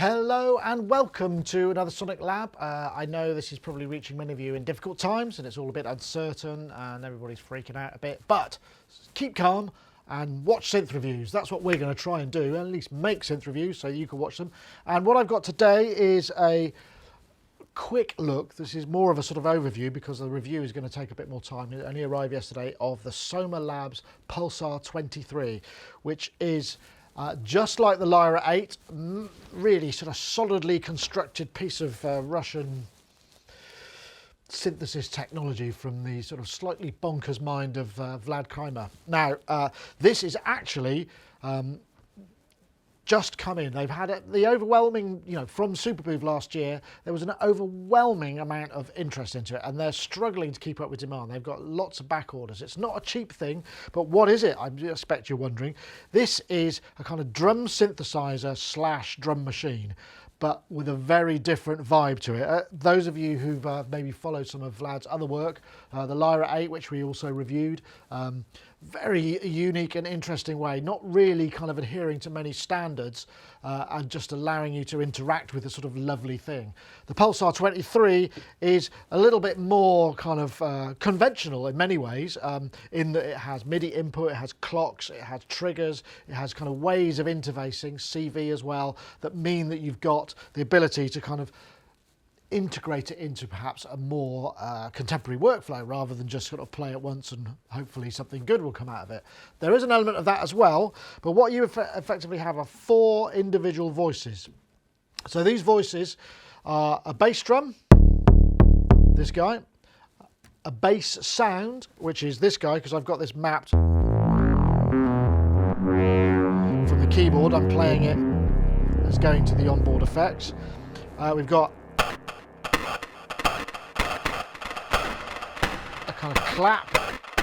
Hello and welcome to another Sonic Lab. I know this is probably reaching many of you in difficult times and it's all a bit uncertain and everybody's freaking out a bit, but keep calm and watch synth reviews. That's what we're going to try and do, at least make synth reviews so you can watch them. And what I've got today is a quick look. This is more of a sort of overview because the review is going to take a bit more time. It only arrived yesterday, of the Soma Labs Pulsar-23, which is just like the Lyra 8, really sort of solidly constructed piece of Russian synthesis technology from the sort of slightly bonkers mind of Vlad Kreimer. Now, this is actually just come in. They've had the overwhelming, from Superbooth last year, there was an overwhelming amount of interest into it and they're struggling to keep up with demand. They've got lots of back orders. It's not a cheap thing, but what is it? I expect you're wondering. This is a kind of drum synthesizer / drum machine, but with a very different vibe to it. Those of you who've maybe followed some of Vlad's other work, the Lyra 8, which we also reviewed, very unique and interesting way, not really kind of adhering to many standards and just allowing you to interact with a sort of lovely thing. The Pulsar-23 is a little bit more kind of conventional in many ways, in that it has MIDI input, it has clocks, it has triggers, it has kind of ways of interfacing, CV as well, that mean that you've got the ability to kind of integrate it into perhaps a more contemporary workflow rather than just sort of play it once and hopefully something good will come out of it. There is an element of that as well, but what you effectively have are 4 individual voices. So these voices are a bass drum, this guy, a bass sound, which is this guy, because I've got this mapped from the keyboard. I'm playing it as going to the onboard effects. We've got kind of clap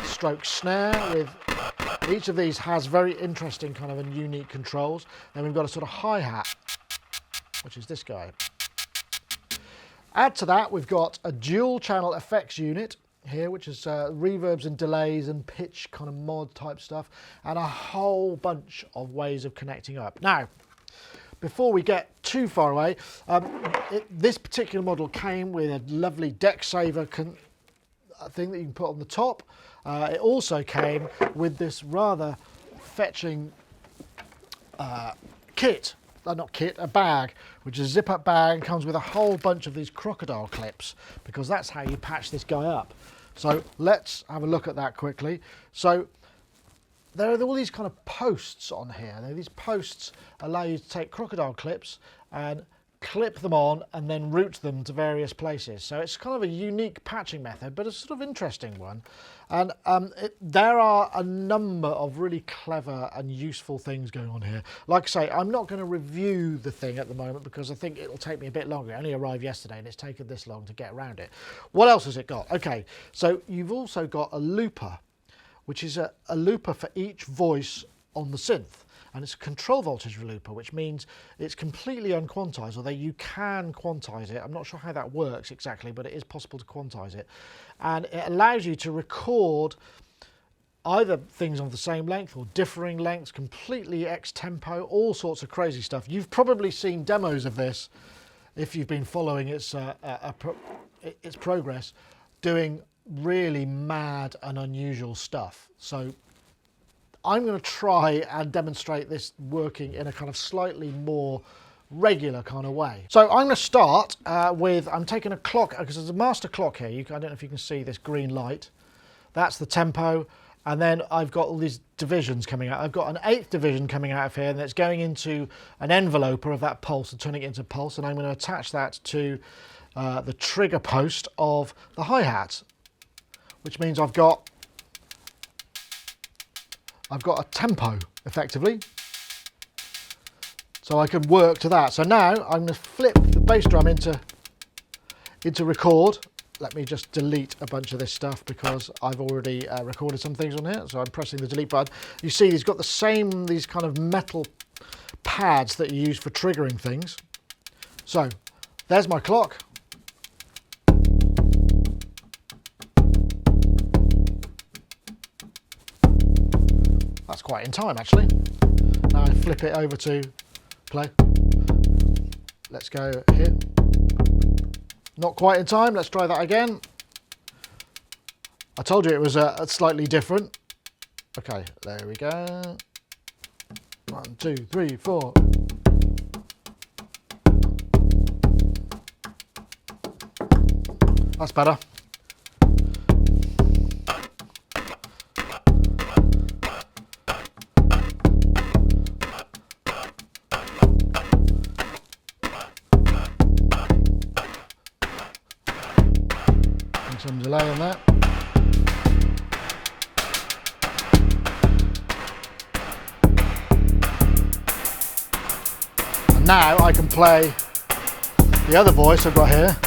stroke snare. With each of these has very interesting kind of and unique controls. Then we've got a sort of hi-hat, which is this guy. Add to that, we've got a dual channel effects unit here, which is reverbs and delays and pitch kind of mod type stuff, and a whole bunch of ways of connecting up. Now, before we get too far away, this particular model came with a lovely deck saver thing that you can put on the top. It also came with this rather fetching a bag, which is a zip-up bag, comes with a whole bunch of these crocodile clips, because that's how you patch this guy up. So let's have a look at that quickly. So there are all these kind of posts on here. Now, these posts allow you to take crocodile clips and clip them on and then route them to various places. So it's kind of a unique patching method, but a sort of interesting one. And there are a number of really clever and useful things going on here. Like I say, I'm not going to review the thing at the moment because I think it'll take me a bit longer. It only arrived yesterday and it's taken this long to get around it. What else has it got? Okay, so you've also got a looper, which is a looper for each voice on the synth. And it's a control voltage looper, which means it's completely unquantized, although you can quantize it. I'm not sure how that works exactly, but it is possible to quantize it. And it allows you to record either things of the same length or differing lengths, completely ex-tempo, all sorts of crazy stuff. You've probably seen demos of this if you've been following its progress, doing really mad and unusual stuff. So I'm going to try and demonstrate this working in a kind of slightly more regular kind of way. So I'm going to start I'm taking a clock, because there's a master clock here. I don't know if you can see this green light. That's the tempo. And then I've got all these divisions coming out. I've got an 8th division coming out of here, and it's going into an enveloper of that pulse and turning it into pulse. And I'm going to attach that to the trigger post of the hi-hat, which means I've got a tempo, effectively, so I can work to that. So now I'm going to flip the bass drum into record. Let me just delete a bunch of this stuff because I've already recorded some things on here, so I'm pressing the delete button. You see he's got these kind of metal pads that you use for triggering things. So there's my clock. That's quite in time, actually. Now I flip it over to play. let's go here. Not quite in time, let's try that again. I told you it was slightly different. Okay, there we go. 1, 2, 3, 4. That's better. And some delay on that. And now I can play the other voice I've got here.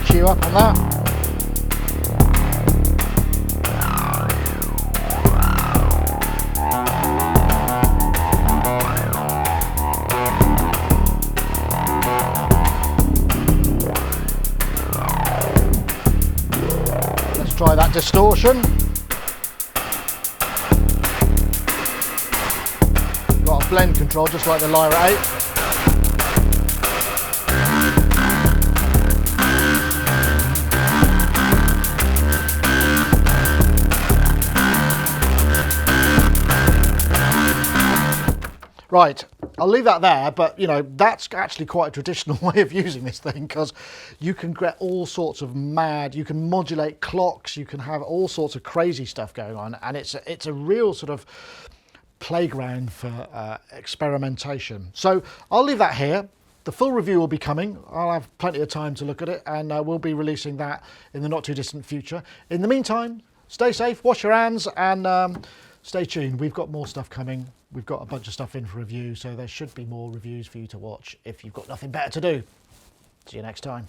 Cue up on that. Let's try that distortion. Got a blend control just like the Lyra 8. Right, I'll leave that there, but you know, that's actually quite a traditional way of using this thing, because you can get all sorts of mad, you can modulate clocks, you can have all sorts of crazy stuff going on, and it's a real sort of playground for experimentation. So I'll leave that here. The full review will be coming. I'll have plenty of time to look at it, and we'll be releasing that in the not too distant future. In the meantime, stay safe, wash your hands, and stay tuned. We've got more stuff coming. We've got a bunch of stuff in for review, so there should be more reviews for you to watch if you've got nothing better to do. See you next time.